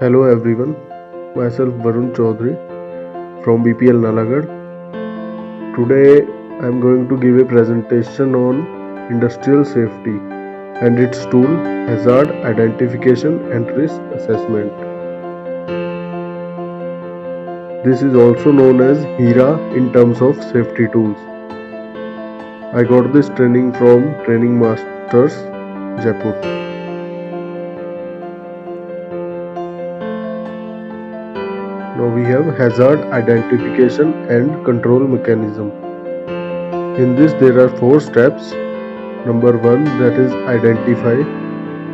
Hello everyone, myself Varun Chaudhary from BPL Nalagarh. Today I am going to give a presentation on industrial safety and its tool, hazard identification and risk assessment. This is also known as HERA in terms of safety tools. I got this training from Training Masters, Jaipur. Now we have hazard identification and control mechanism. In this there are 4 steps. Number 1, that is identify.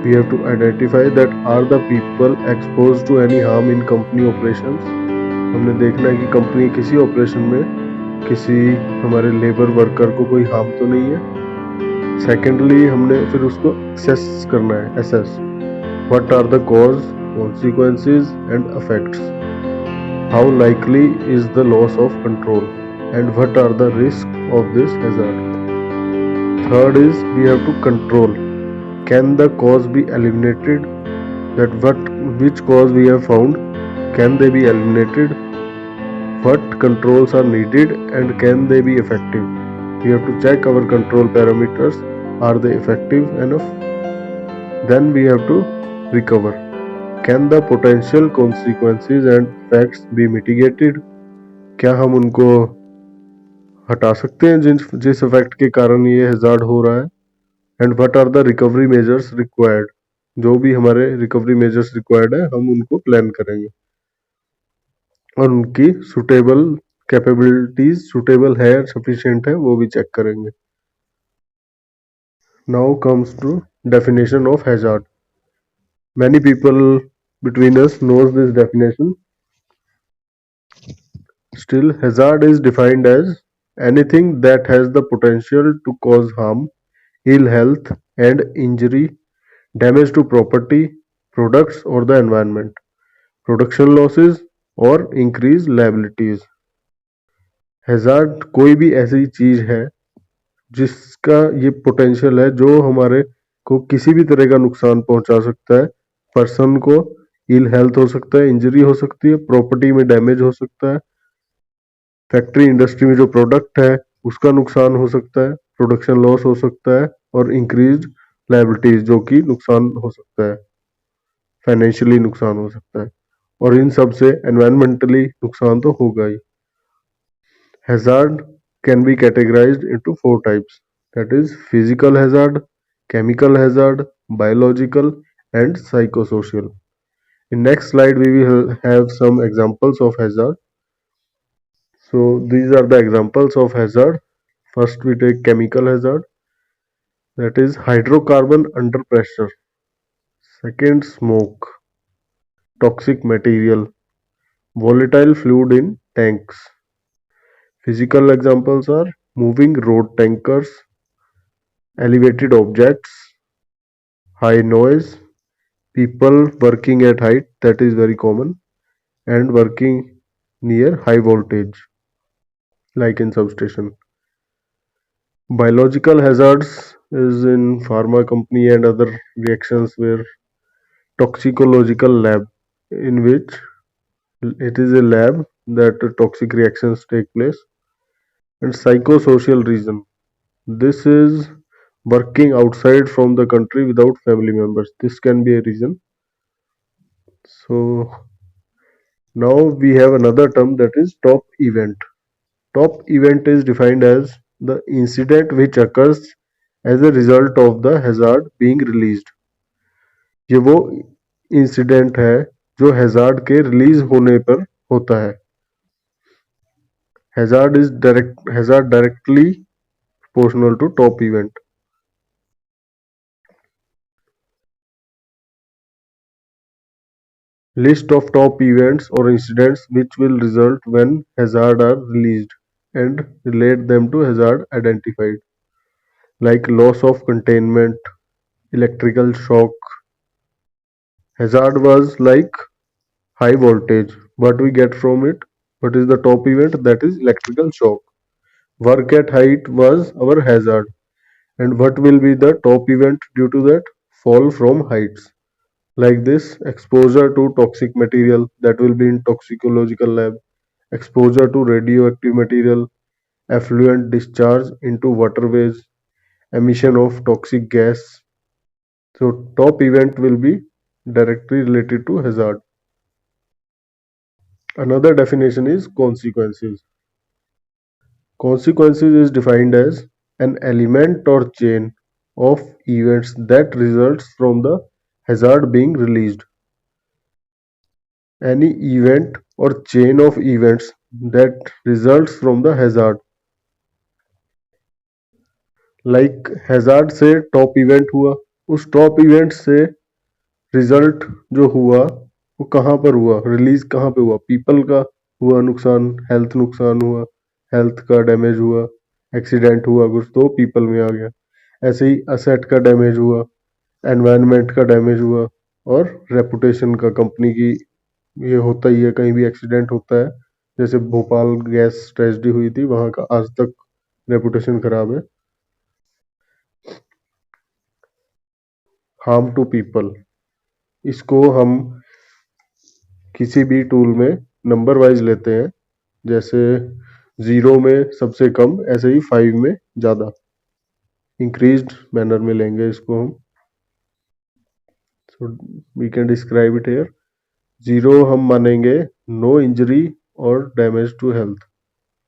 We have to identify that are the people exposed to any harm in company operations. हमने देखना है कि company किसी operation में किसी हमारे labour worker को कोई हार्म तो नहीं है. सेकेंडली हमने फिर उसको असेस करना है. Assess what are the cause, consequences and effects. How likely is the loss of control and what are the risk of this hazard. Third is we have to control. Can the cause be eliminated? Which cause we have found, can they be eliminated? What controls are needed and can they be effective? We have to check our control parameters. Are they effective enough? Then we have to recover. Can the potential consequences and effects be mitigated? क्या हम उनको हटा सकते हैं जिस effect के कारण ये हैजार्ड हो रहा है. And what are the recovery measures required. जो भी हमारे रिकवरी मेजर्स रिक्वायर्ड है हम उनको प्लान करेंगे और उनकी सुटेबल कैपेबिलिटीज सुटेबल है, सफिशिएंट है, वो भी चेक करेंगे. Now comes to definition of hazard. Many people between us knows this definition. Still, hazard is defined as anything that has the potential to cause harm, ill health and injury, damage to property, products or the environment, production losses or increased liabilities. Hazard कोई भी ऐसी चीज है जिसका ये potential है जो हमारे को किसी भी तरह का नुकसान पहुंचा सकता है. पर्सन को इल हेल्थ हो सकता है, इंजरी हो सकती है, प्रॉपर्टी में डैमेज हो सकता है, फैक्ट्री इंडस्ट्री में जो प्रोडक्ट है उसका नुकसान हो सकता है, प्रोडक्शन लॉस हो सकता है और इंक्रीज लायबिलिटीज जो कि नुकसान हो सकता है, फाइनेंशियली नुकसान हो सकता है. और इन सब से एनवायरमेंटली नुकसान तो होगा ही. Hazard can be categorized into 4 types, that is physical hazard, chemical hazard, biological and psychosocial. In next slide we will have some examples of hazard. So these are the examples of hazard. First we take chemical hazard, that is hydrocarbon under pressure. Second, smoke, toxic material, volatile fluid in tanks. Physical examples are moving road tankers, elevated objects, high noise, people working at height, that is very common, and working near high voltage like in substation. Biological hazards is in pharma company and other reactions where toxicological lab, in which it is a lab that toxic reactions take place. And psychosocial reason, this is working outside from the country without family members. This can be a reason. So now we have another term, that is top event. Top event is defined as the incident which occurs as a result of the hazard being released. ये वो incident है जो hazard के release होने पर होता है. Hazard directly proportional to top event. List of top events or incidents which will result when hazard are released and relate them to hazard identified, like loss of containment, electrical shock. Hazard was like high voltage. What we get from it? What is the top event? That is electrical shock. Work at height was our hazard. And what will be the top event due to that? Fall from heights. Like this, exposure to toxic material that will be in toxicological lab, exposure to radioactive material, effluent discharge into waterways, emission of toxic gas. So top event will be directly related to hazard. Another definition is consequences. Consequences is defined as an element or chain of events that results from the hazard being released. Any event or chain of events that results from the hazard. Like hazard से top event हुआ, उस top event से result जो हुआ वो कहाँ पर हुआ, रिलीज कहाँ पे हुआ, पीपल का हुआ नुकसान, हेल्थ नुकसान हुआ, हेल्थ का डैमेज हुआ, एक्सीडेंट हुआ कुछ तो पीपल में आ गया। ऐसे ही असेट का डैमेज हुआ, एनवायरनमेंट का डैमेज हुआ, और रेपुटेशन का, कंपनी की। ये होता ही है, कहीं भी एक्सीडेंट होता है, जैसे भोपाल गैस ट्रेजेडी हुई थी, वहां का आज तक रेपुटेशन खराब है। हार्म टू पीपल, इसको हम किसी भी टूल में नंबर वाइज लेते हैं, जैसे 0 में सबसे कम, ऐसे ही 5 में ज़्यादा, इंक्रीज्ड मैनर में लेंगे इसको हम। So we can describe it here. 0 हम मानेंगे नो इंजरी और damage to health,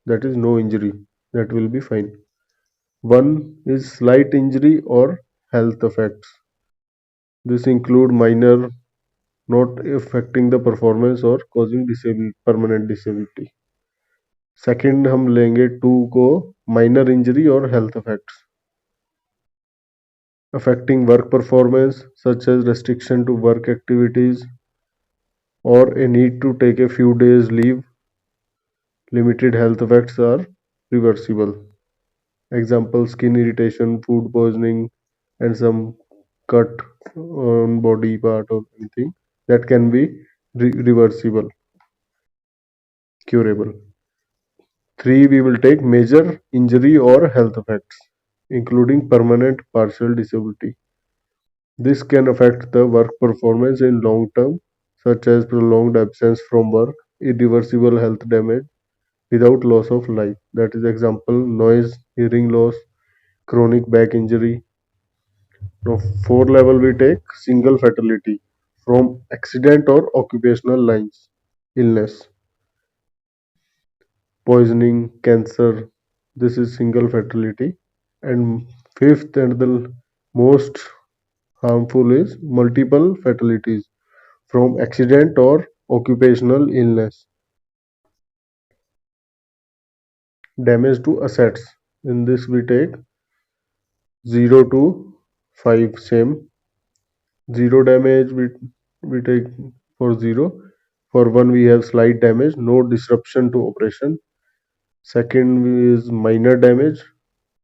that is no injury, that will be fine. 1 is slight injury or health effects. This include minor, not affecting the performance or causing permanent disability. Second हम लेंगे 2 को, minor injury और health effects, affecting work performance such as restriction to work activities or a need to take a few days leave. Limited health effects are reversible. Example: skin irritation, food poisoning, and some cut on body part or anything that can be reversible, curable. 3, we will take major injury or health effects, including permanent partial disability. This can affect the work performance in long term, such as prolonged absence from work, irreversible health damage without loss of life. That is example: noise, hearing loss, chronic back injury. Now, 4 level we take single fatality from accident or occupational lines, illness, poisoning, cancer. This is single fatality. And fifth and the most harmful is multiple fatalities from accident or occupational illness. Damage to assets. In this we take 0 to 5 same. 0 damage we take for 0. For 1 we have slight damage, no disruption to operation. Second is minor damage.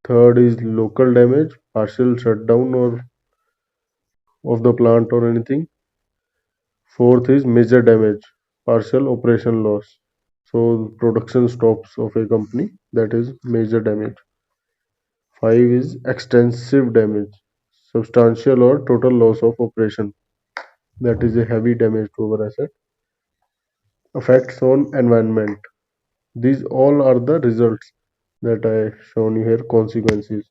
Third is local damage, partial shutdown or of the plant or anything. Fourth is major damage, partial operation loss. So production stops of a company, that is major damage. 5 is extensive damage, substantial or total loss of operation. That is a heavy damage to our asset. Effects on environment. These all are the results that I shown you here, consequences.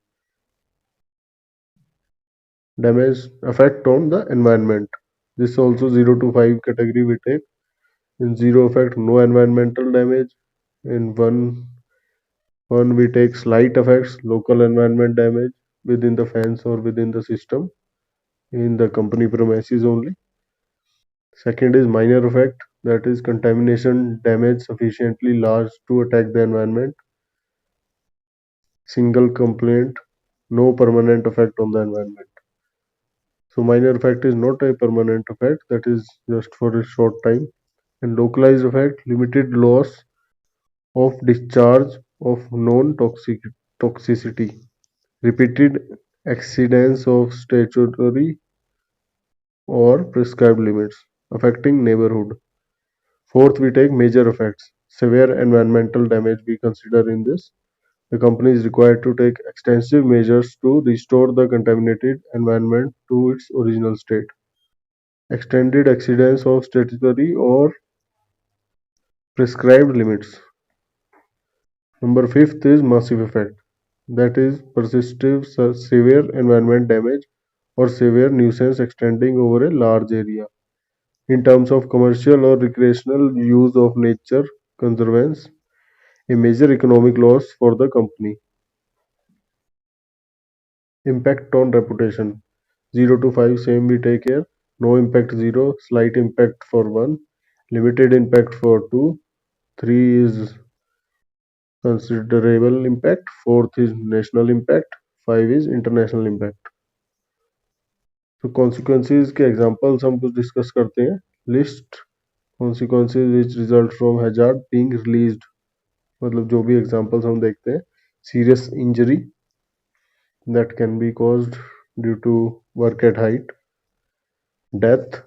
Damage effect on the environment. This also 0 to 5 category we take. In 0 effect, no environmental damage. In 1 we take slight effects, local environment damage within the fence or within the system in the company premises only. Second is minor effect, that is contamination damage sufficiently large to attack the environment. Single complaint, no permanent effect on the environment. So minor effect is not a permanent effect, that is just for a short time. And localized effect, limited loss of discharge of known toxicity, repeated exceedance of statutory or prescribed limits, affecting neighborhood. Fourth, we take major effects. Severe environmental damage we consider in this. The company is required to take extensive measures to restore the contaminated environment to its original state. extended exceedance of statutory or prescribed limits. Number fifth is massive effect, that is persistent severe environment damage or severe nuisance extending over a large area. In terms of commercial or recreational use of nature conservance, a major economic loss for the company. Impact on reputation. 0 to 5, same we take here. No impact 0, slight impact for 1, limited impact for 2, 3 is considerable impact, 4th is national impact, 5 is international impact. तो consequences के examples हम कुछ discuss करते हैं. List consequences which result from hazard being released. मतलब जो भी examples हम देखते हैं. Serious injury that can be caused due to work at height. Death,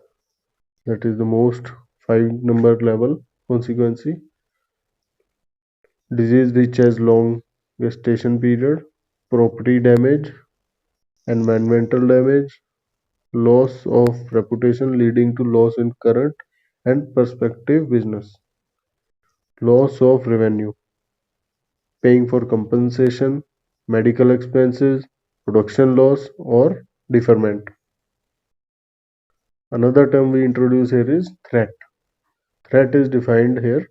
that is the most 5 number level consequence. Disease which has long gestation period. Property damage, environmental damage, loss of reputation leading to loss in current and prospective business, loss of revenue, paying for compensation, medical expenses, production loss or deferment. Another term we introduce here is threat. Threat is defined here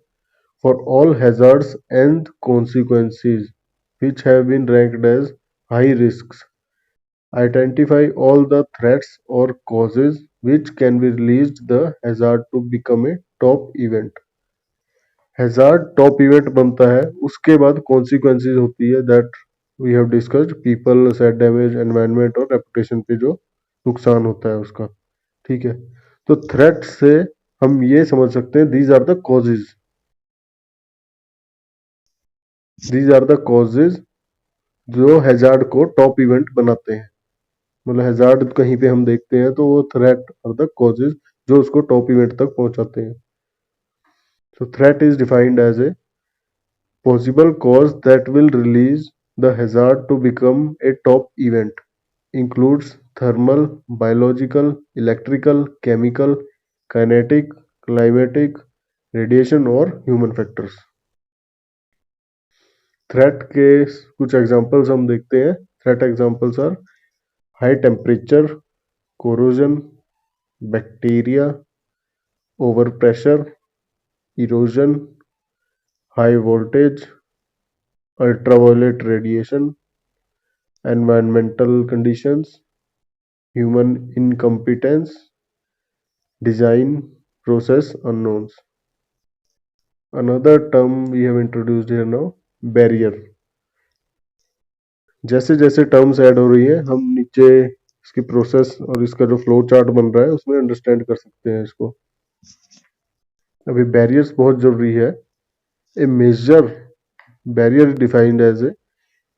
for all hazards and consequences which have been ranked as high risks. Identify all the threats or causes which can be released the hazard to become a top event. Hazard top event बनता है, उसके बाद consequences होती है that we have discussed, people, set damage, environment और reputation पे जो नुकसान होता है उसका. ठीक है, तो थ्रेट से हम ये समझ सकते हैं these are the causes, these are the causes जो हैजार्ड को टॉप इवेंट बनाते हैं. मतलब हैजार्ड कहीं पे हम देखते हैं तो वो थ्रेट आर द कॉजेज जो उसको टॉप इवेंट तक पहुंचाते हैं. So threat is defined as a possible cause that will release the hazard to become a top event. Includes thermal, biological, electrical, chemical, kinetic, climatic, radiation और human factors. Threat के कुछ examples हम देखते हैं. Threat examples are high temperature, corrosion, bacteria, overpressure, erosion, high voltage, ultraviolet radiation, environmental conditions, human incompetence, design process unknowns. Another term we have introduced here now, barrier. जैसे जैसे terms add हो रही है हम नीचे इसकी प्रोसेस और इसका जो फ्लो चार्ट बन रहा है उसमें अंडरस्टैंड कर सकते हैं इसको. अभी बैरियर्स बहुत जरूरी है. ए major barrier is defined as a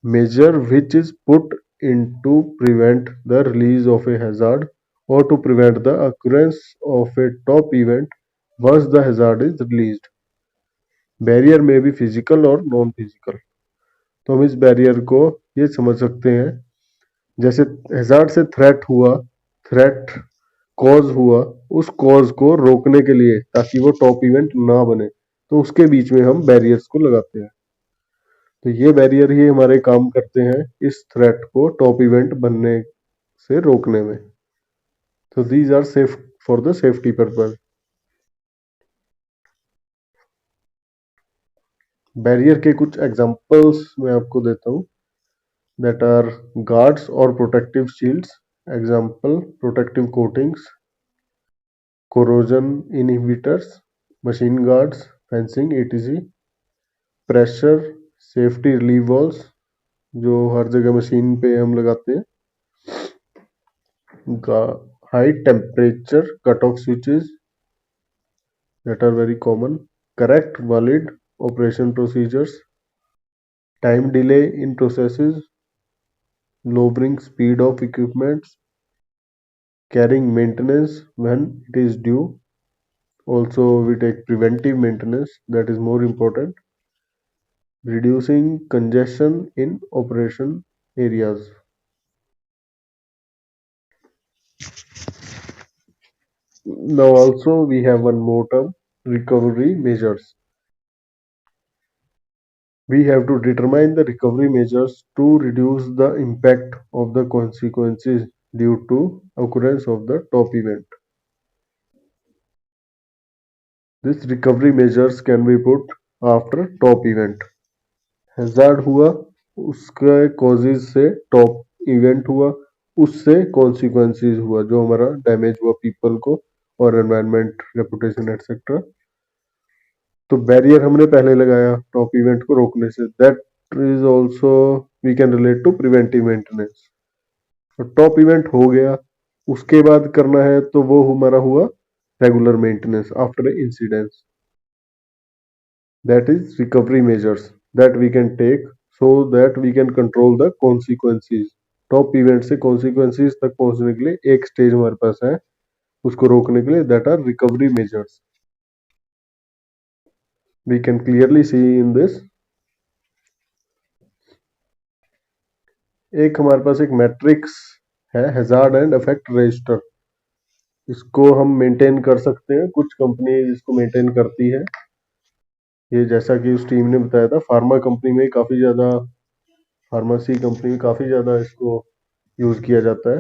measure which is put in to prevent the release of a hazard or to prevent the occurrence of a top event once the hazard is released. Barrier में भी physical और non physical. तो हम इस barrier को ये समझ सकते हैं जैसे हैजार्ड से थ्रेट हुआ, थ्रेट कॉज हुआ, उस कॉज को रोकने के लिए ताकि वो टॉप इवेंट ना बने तो उसके बीच में हम बैरियर्स को लगाते हैं. तो ये बैरियर ही हमारे काम करते हैं इस थ्रेट को टॉप इवेंट बनने से रोकने में. तो these are safe for the safety purpose. Barrier के कुछ एग्जांपल्स मैं आपको देता हूँ that are guards or protective shields. Example, protective coatings, corrosion inhibitors, machine guards, fencing etc. Pressure safety relief walls जो हर जगह मशीन पे हम लगाते हैं. High temperature cutoff switches that are very common. Correct valid operation procedures. Time delay in processes. Lowering speed of equipments. Carrying maintenance when it is due. Also we take preventive maintenance, that is more important. Reducing congestion in operation areas. Now also we have one more term, recovery measures. We have to determine the recovery measures to reduce the impact of the consequences due to occurrence of the top event. This recovery measures can be put after top event. Hazard हुआ, उसके causes से top event हुआ, उससे consequences हुआ जो हमारा damage हुआ people को और एनवायरनमेंट, रेपुटेशन एटसेट्रा। तो बैरियर हमने पहले लगाया टॉप इवेंट को रोकने से, that is also we can relate to preventive maintenance. तो टॉप इवेंट हो गया, उसके बाद करना है तो वो हमारा हुआ regular maintenance after incidents. That is recovery measures that we can take so that we can control the consequences. Top event से कॉन्सिक्वेंसेज तक पहुंचने के लिए एक स्टेज हमारे पास है, उसको रोकने के लिए, that are recovery measures. We can clearly see in this. एक हमारे पास एक मैट्रिक्स है, हैजार्ड एंड इफेक्ट रजिस्टर। इसको हम मेंटेन कर सकते हैं, कुछ कंपनी इसको मेंटेन करती है। ये जैसा कि उस टीम ने बताया था, फार्मा कंपनी में काफी ज्यादा, फार्मेसी कंपनी में काफी ज्यादा इसको यूज किया जाता है।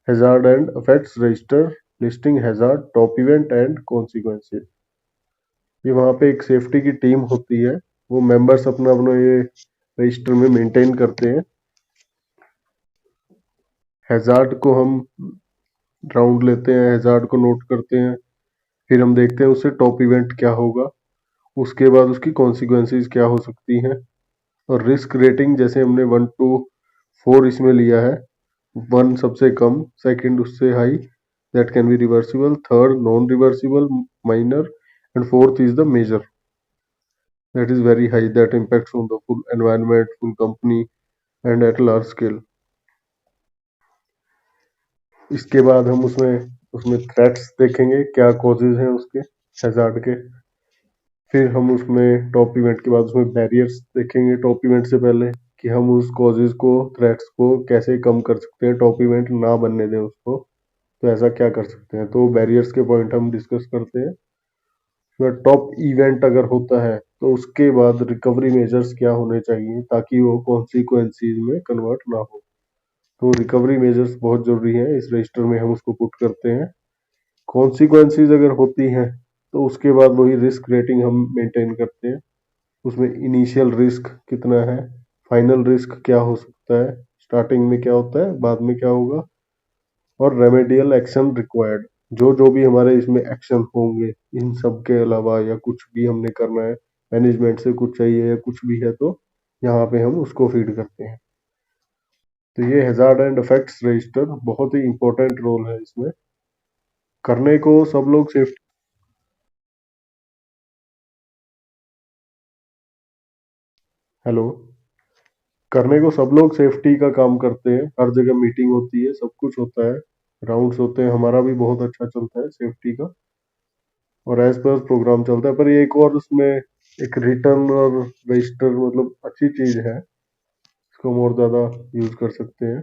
Hazard and effects register listing hazard, top event and consequences. ये वहाँ पे एक सेफ्टी की टीम होती है, वो मेंबर्स अपना अपना ये रजिस्टर में मेंटेन करते हैं। हैजार्ड को हम राउंड लेते हैं, हैजार्ड को नोट करते हैं, फिर हम देखते हैं उससे टॉप इवेंट क्या होगा, उसके बाद उसकी कॉन्सिक्वेंसेस क्या हो सकती हैं। और रिस्क रेटिंग जैसे हमने 1 to 4 इसमें लिया है, 1 सबसे कम, सेकंड उससे high, that can be reversible, third non-reversible, minor, and fourth is the major, that is very high, that impacts on the full environment, full company and at large scale. इसके बाद हम उसमें उसमें थ्रेट्स देखेंगे, क्या causes हैं उसके hazard के। फिर हम उसमें टॉप इवेंट के बाद उसमें बैरियर्स देखेंगे टॉप इवेंट से पहले, कि हम उस कॉजेज को, थ्रेट्स को कैसे कम कर सकते हैं, टॉप इवेंट ना बनने दें उसको, तो ऐसा क्या कर सकते हैं। तो बैरियर्स के पॉइंट हम डिस्कस करते हैं। टॉप इवेंट अगर होता है तो उसके बाद रिकवरी मेजर्स क्या होने चाहिए ताकि वो कॉन्सिक्वेंसेस में कन्वर्ट ना हो। तो रिकवरी मेजर्स बहुत जरूरी है, इस रजिस्टर में हम उसको पुट करते हैं। कॉन्सिक्वेंसेस अगर होती हैं तो उसके बाद वही रिस्क रेटिंग हम मेंटेन करते हैं, उसमें इनिशियल रिस्क कितना है, फाइनल रिस्क क्या हो सकता है, स्टार्टिंग में क्या होता है, बाद में क्या होगा, और रेमेडियल एक्शन रिक्वायर्ड, जो जो भी हमारे इसमें एक्शन होंगे इन सब के अलावा, या कुछ भी हमने करना है, मैनेजमेंट से कुछ चाहिए या कुछ भी है, तो यहाँ पे हम उसको फीड करते हैं। तो ये हैजार्ड एंड इफेक्ट्स रजिस्टर बहुत ही इंपॉर्टेंट रोल है इसमें। करने को सब लोग सेफ्टी, हेलो, करने को सब लोग सेफ्टी का काम करते हैं, हर जगह मीटिंग होती है, सब कुछ होता है, राउंड्स होते हैं, हमारा भी बहुत अच्छा चलता है सेफ्टी का, और एज पर प्रोग्राम चलता है। पर ये एक और उसमें एक रिटर्न और रजिस्टर मतलब अच्छी चीज है, इसको हम और ज्यादा यूज कर सकते हैं।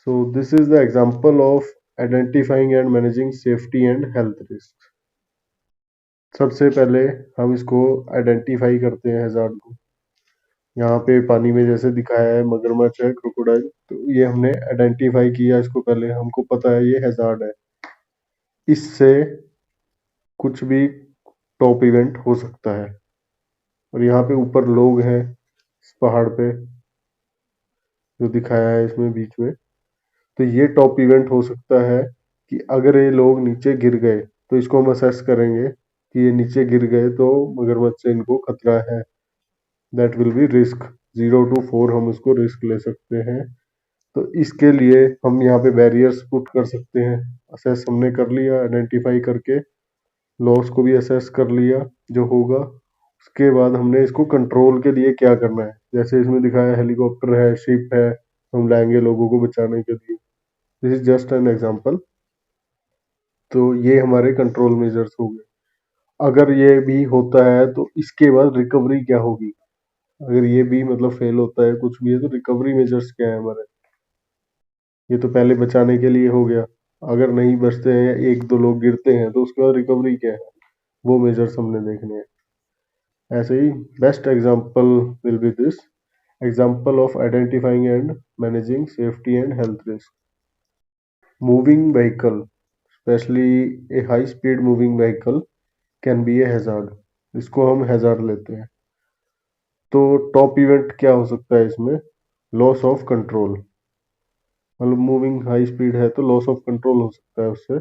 So this is the example of identifying and managing safety and health risk. सबसे पहले हम इसको आइडेंटिफाई करते हैं हैजार्ड को। यहाँ पे पानी में जैसे दिखाया है मगरमच्छ है, क्रोकोडाइल, तो ये हमने आइडेंटिफाई किया इसको, पहले हमको पता है ये हैजार्ड है, इससे कुछ भी टॉप इवेंट हो सकता है। और यहाँ पे ऊपर लोग हैं इस पहाड़ पे जो दिखाया है इसमें बीच में, तो ये टॉप इवेंट हो सकता है कि अगर ये लोग नीचे गिर गए तो इसको हम असेस करेंगे कि ये नीचे गिर गए तो मगरमच्छ से इनको खतरा है, that will be risk. 0 to 4 हम उसको रिस्क ले सकते हैं। तो इसके लिए हम यहाँ पे बैरियर्स पुट कर सकते हैं। असेस हमने कर लिया आइडेंटिफाई करके, लॉस को भी असेस कर लिया जो होगा, उसके बाद हमने इसको कंट्रोल के लिए क्या करना है, जैसे इसमें दिखाया हेलीकॉप्टर है, शिप है, हम लाएंगे लोगों को बचाने के लिए, this is just an example. तो ये हमारे कंट्रोल मेजर्स हो गए। अगर ये भी होता है तो इसके बाद रिकवरी क्या होगी, अगर ये भी मतलब फेल होता है कुछ भी है तो रिकवरी मेजर्स क्या है हमारे। ये तो पहले बचाने के लिए हो गया। अगर नहीं बचते हैं, एक दो लोग गिरते हैं, तो उसके बाद रिकवरी क्या है, वो मेजर्स हमने देखने हैं। ऐसे ही best example will be this example of identifying and managing safety and health risk. Moving vehicle, specially a high speed moving vehicle, can be a hazard. इसको हम हैजार्ड लेते हैं। तो टॉप इवेंट क्या हो सकता है इसमें? Loss of control. मतलब मूविंग हाई स्पीड है तो लॉस ऑफ कंट्रोल हो सकता है उससे।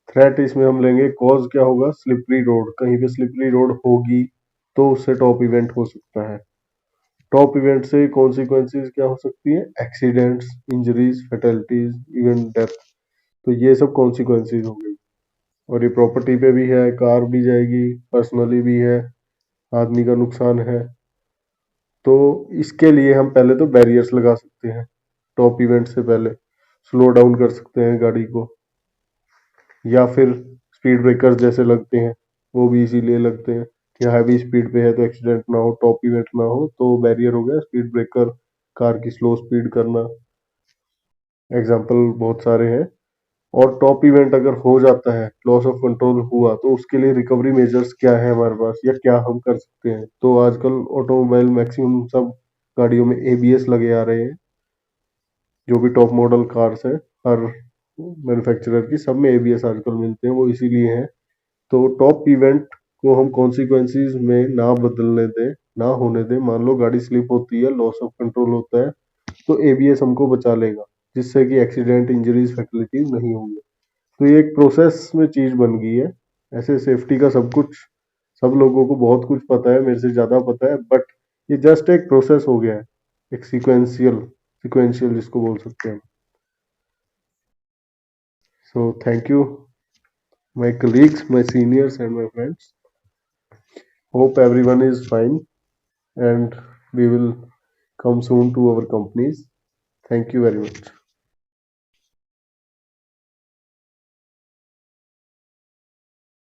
थ्रेट इसमें हम लेंगे, कॉज क्या होगा? स्लिपरी रोड, कहीं पे स्लिपरी रोड होगी तो उससे टॉप इवेंट हो सकता है। टॉप इवेंट से कॉन्सिक्वेंसेज क्या हो सकती है? Accidents, injuries, fatalities, even death. तो ये सब कॉन्सिक्वेंसेज हो गई। और ये प्रॉपर्टी पे भी है, कार भी जाएगी, पर्सनली भी है, आदमी का नुकसान है। तो इसके लिए हम पहले तो बैरियर्स लगा सकते हैं। टॉप इवेंट से पहले स्लो डाउन कर सकते हैं गाड़ी को, या फिर स्पीड ब्रेकर्स जैसे लगते हैं, वो भी इसीलिए लगते हैं कि हैवी स्पीड पे है तो एक्सीडेंट ना हो, टॉप इवेंट ना हो। तो बैरियर हो गया स्पीड ब्रेकर, कार की स्लो स्पीड करना। एग्जाम्पल बहुत सारे हैं। और टॉप इवेंट अगर हो जाता है, लॉस ऑफ कंट्रोल हुआ, तो उसके लिए रिकवरी मेजर्स क्या है हमारे पास, या क्या हम कर सकते हैं? तो आजकल ऑटोमोबाइल मैक्सिमम सब गाड़ियों में एबीएस लगे आ रहे हैं। जो भी टॉप मॉडल कार्स है, हर मैन्युफैक्चरर की, सब में एबीएस आजकल मिलते हैं, वो इसीलिए हैं। तो टॉप इवेंट को हम कॉन्सिक्वेंसेज में ना बदलने दें, ना होने दें। मान लो गाड़ी स्लिप होती है, लॉस ऑफ कंट्रोल होता है, तो एबीएस हमको बचा लेगा, जिससे कि एक्सीडेंट, इंजरीज, फैटलिटीज नहीं होंगे। तो ये एक प्रोसेस में चीज बन गई है। ऐसे सेफ्टी का सब कुछ, सब लोगों को बहुत कुछ पता है, मेरे से ज्यादा पता है, बट ये जस्ट एक प्रोसेस हो गया है, एक सीक्वेंशियल, सीक्वेंशियल जिसको बोल सकते हैं। So thank you my colleagues, my seniors and my friends. Hope everyone is fine and we will come soon to our companies. Thank you very much.